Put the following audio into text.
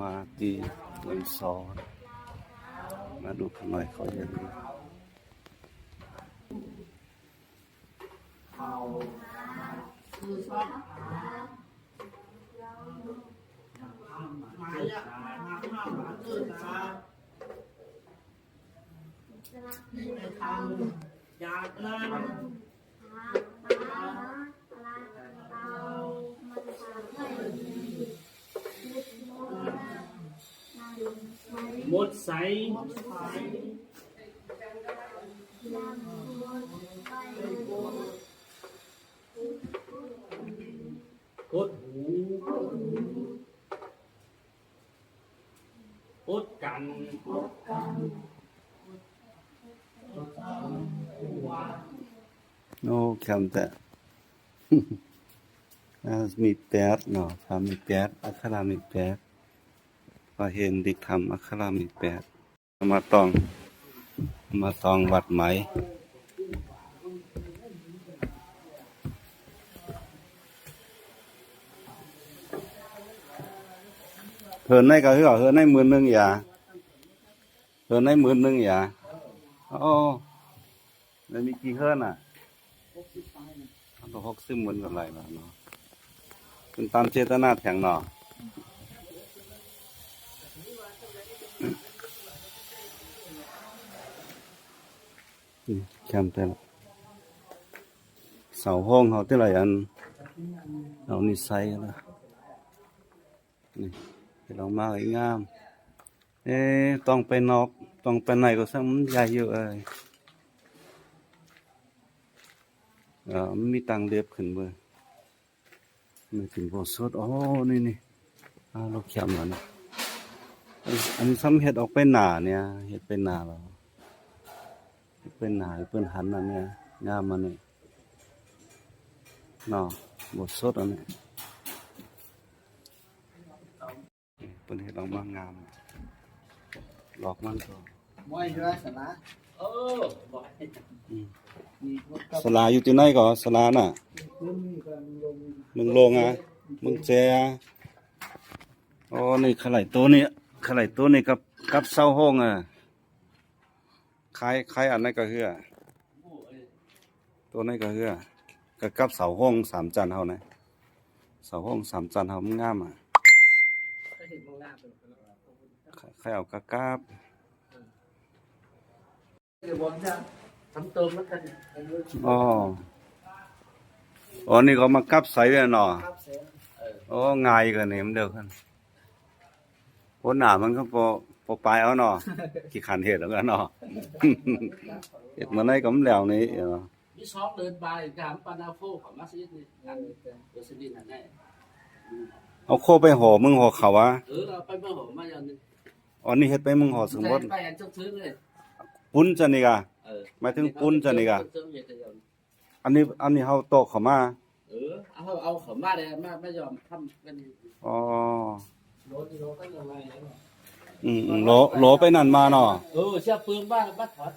มาตีเมืองซอมาดูกันหน่อยเขาจะดูมดใสกดหูกดกันโอ้แคมแต่ มีแปดเนาะทำมีแปดอัครามีแปดพอเห็นเด็กทำอัครามีแปดมาตองวัดไหมเฮินในก็คือเฮินใน10,000อย่าเฮินใน10,000อย่าอ๋อแล้วมีกี่เฮินอ่ะต้อง60มื้อกันไรล่ะเนาะเป็นตามเจตนาแทงเนาะแคมแต่ละเสาห้องเขาที่ไรอันเอานิสัยนะนี่เรามาไอ้งามต้องไปนอกต้องไปไหนก็สักมันใหญ่อยู่มันมีตังเรียบขึ้นเบอร์ไม่ถึงพอสุดนี่เราเขียมแล้วนะอันนี้ซ้ำเห็ดออกไปหนาเนี่ยเห็ดไปหนาแล้วเป็นหนาเปิ้นหันอันเนี้ยงามมันนี่เนาะบทสดอันนี้เปิ้นเฮ็ดออกมางามหลอกมันก็ Moi rồi sả lá. สลาอยู่ที่ไหนก็สลาน่ะมึงลงมึงแจนี่ขลายตัวนี้กับเสาห้องคล้ายอันนั้นก็คือตัวนี้ก็คือกับเสาห้อง3 จันเฮานะเสาห้อง3 จันเฮามันงามใครเอากะกาบนี่เขามากับใส่เนาะง่ายกันนี่มันเด้อคั่นโหหน้ามันก็พอปลายเอาเนาะขี้ขันเฮ็ดแล้วกันเนาะเฮ็ดมาได้ก็มันแล้วนี่มีซอกเดินไปถามปานาโฟของมัสยิดนี่อันเดสดินนั่นแน่เอาโคไปห่อมึงห่อเขาวะเราไปมาห่อมาอย่างนึงนี่เฮ็ดไปมึงห่อสมมุติไปอันจุกซื้อเลยปุ้นจังนี่กะหมายถึงปุ้นจังนี่กะอันนี้เฮาโตเข้ามาเอาเขามาเลยไม่ยอมทำกันโลก็ยังไงโหลไปนั่นมาเนาะเชื่อปืนบ้าถอด